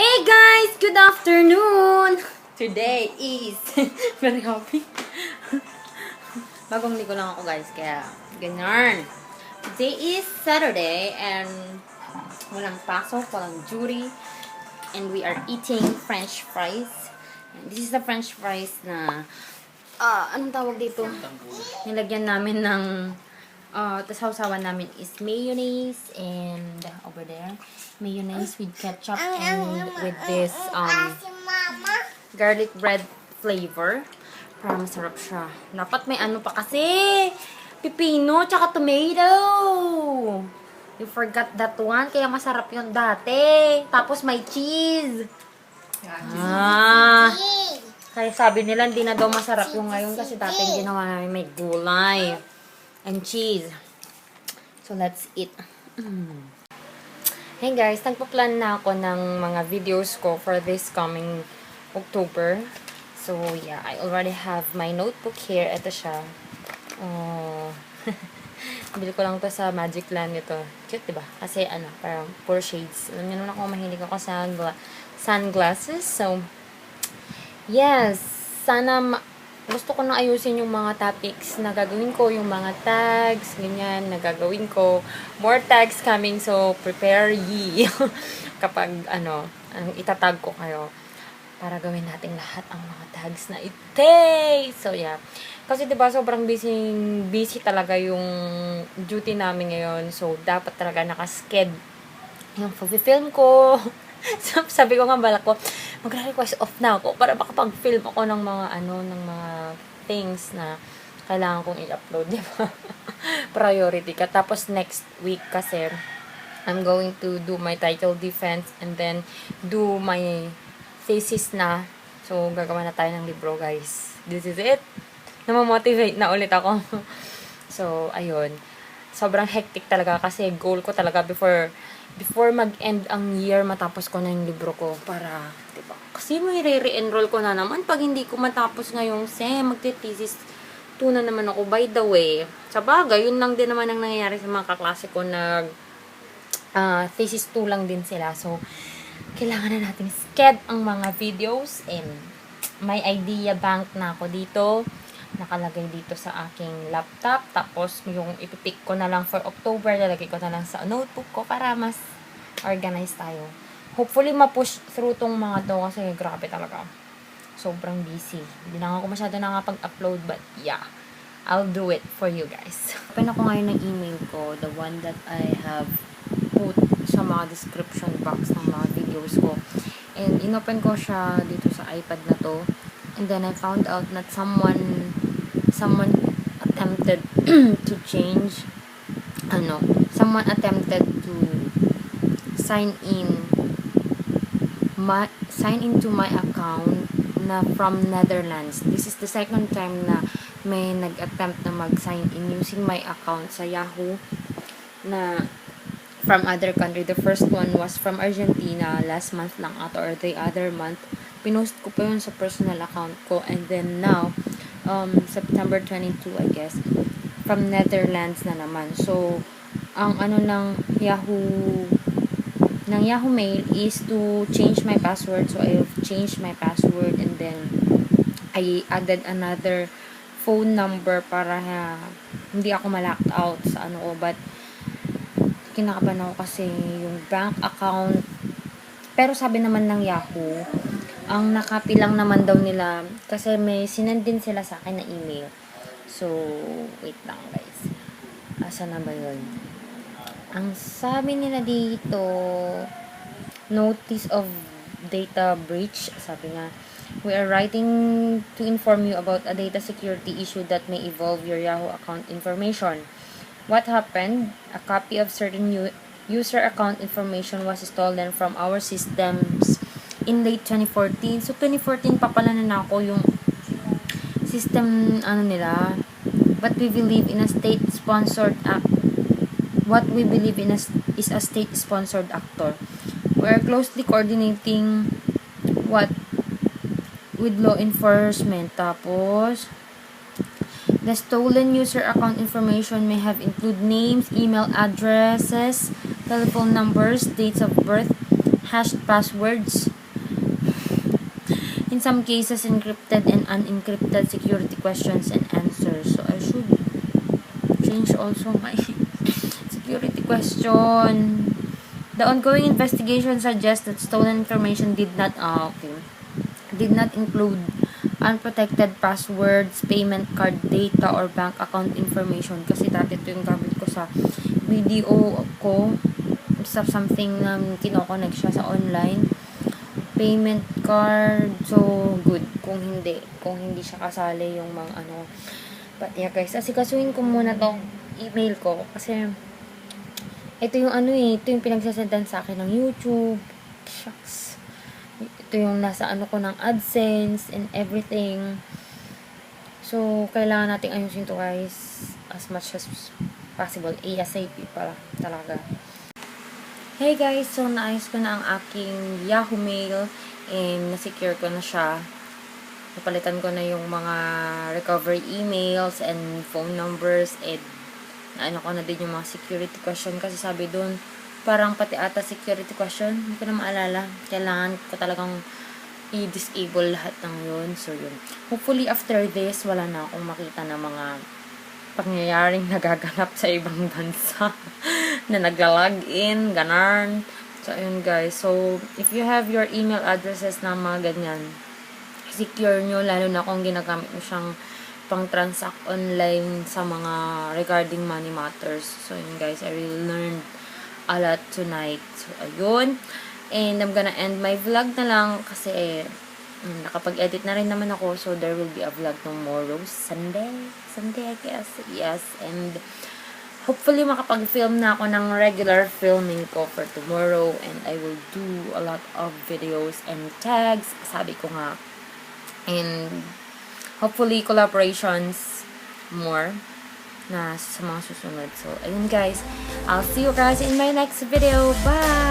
Hey guys! Good afternoon! Today is very happy. Bagong ligo lang ako guys, kaya ganyan. Today is Saturday and walang pasok, walang jury. And we are eating French fries. And this is the French fries na anong tawag dito? Nilagyan namin ng tas hawsawan namin is mayonnaise and over there mayonnaise with ketchup and with this garlic bread flavor para masarap siya. Dapat may ano pa kasi pipino tsaka tomato. You forgot that one, kaya masarap yun dati. Tapos may cheese. Kaya sabi nila hindi na daw masarap yung ngayon kasi dati ginawa namin may gulay and cheese. So let's eat. Hey guys, nagpa-plan na ako ng mga videos ko for this coming October. So yeah, I already have my notebook here. Ito siya. Bili ko lang to sa Magic Land ito. Cute, diba? Kasi parang 4 shades. Alam niyo naman ako, mahilig ako sa sunglasses. So yes, sana gusto ko na ayusin yung mga topics na gagawin ko, yung mga tags, ganyan, na gagawin ko. More tags coming, so prepare ye. Kapag, itatag ko kayo para gawin natin lahat ang mga tags na ite. So, yeah. Kasi, diba, sobrang busy talaga yung duty namin ngayon. So, dapat talaga nakasked yung film ko. Sabi ko nga balak ko, magre-request off na ako para makapag-film ako ng mga ng mga things na kailangan kong i-upload, di ba? Priority ka. Tapos next week kasi I'm going to do my title defense and then do my thesis na. So gagawa na tayo ng libro, guys. This is it. Namamotivate na ulit ako. So ayun. Sobrang hectic talaga kasi goal ko talaga before mag-end ang year, matapos ko na yung libro ko para, diba? Kasi may re-enroll ko na naman pag hindi ko matapos ngayong magte-thesis 2 na naman ako. By the way, sa bagay, yun lang din naman ang nangyayari sa mga kaklase ko na thesis 2 lang din sila. So, kailangan na natin sked ang mga videos and may idea bank na ako dito. Nakalagay dito sa aking laptop. Tapos, yung ipipick ko na lang for October, lalagay ko na lang sa notebook ko para mas organized tayo. Hopefully, ma-push through tong mga to kasi grabe talaga. Sobrang busy. Hindi na ako masyado nakapag-upload but yeah, I'll do it for you guys. Open ako ngayon ng email ko, the one that I have put sa mga description box ng mga videos ko. And inopen ko siya dito sa iPad na to. And then I found out that someone attempted to change someone attempted to sign into my account na from Netherlands. This is the second time na may nag-attempt na mag-sign in using my account sa Yahoo na from other country. The first one was from Argentina last month lang or the other month. Pinost ko pa yun sa personal account ko. And then now, September 22, I guess, from Netherlands na naman. So, ang ng Yahoo Mail is to change my password. So, I've changed my password and then I added another phone number para hindi ako ma-locked out sa ko. But, kinakabahan ako kasi yung bank account. Pero sabi naman ng Yahoo, ang nakapilang naman daw nila kasi may sinend din sila sa akin na email. So, wait lang guys. Asa na ba yun? Ang sabi nila dito, notice of data breach. Sabi nga, we are writing to inform you about a data security issue that may involve your Yahoo account information. What happened? A copy of certain user account information was stolen from our systems in late 2014. So, 2014 pa pala na ako yung system, nila. But we believe in a state-sponsored act. What we believe in is a state-sponsored actor. We are closely coordinating with law enforcement. Tapos, the stolen user account information may have include names, email addresses, telephone numbers, dates of birth, hashed passwords. In some cases, encrypted and unencrypted security questions and answers. So, I should change also my security question. The ongoing investigation suggests that stolen information did not include unprotected passwords, payment card data, or bank account information. Kasi dati ito yung gamit ko sa video ko. Sa something na kinoconnect siya sa online. Payment card. So, good. Kung hindi siya kasali yung mga ano. But yeah guys, asikasuhin ko muna tong email ko. Kasi, ito yung ito yung pinagsasendan sa akin ng YouTube. Shucks. Ito yung nasa ko ng AdSense and everything. So, kailangan nating ayusin to guys as much as possible. ASAP pala talaga. Hey guys, so naayos ko na ang aking Yahoo Mail and na-secure ko na siya. Napalitan ko na yung mga recovery emails and phone numbers and ko na din yung mga security question kasi sabi doon parang pati ata security question, hindi ko na maalala. Kailangan ko talagang i-disable lahat ng yun. So, yun. Hopefully, after this, wala na akong makita ng mga pangyayaring nagaganap sa ibang bansa na nagla-login, ganarn. So, ayun guys. So, if you have your email addresses na mga ganyan, secure nyo, lalo na kung ginagamit mo siyang pang-transact online sa mga regarding money matters. So, yun guys, I really learned a lot tonight. So, ayun. And I'm gonna end my vlog na lang kasi nakapag-edit na rin naman ako. So, there will be a vlog tomorrow. Sunday, I guess. Yes. And hopefully, makapag-film na ako ng regular filming ko for tomorrow. And I will do a lot of videos and tags. Sabi ko nga. And hopefully, collaborations more na sa mga susunod. So, ayun guys. I'll see you guys in my next video. Bye!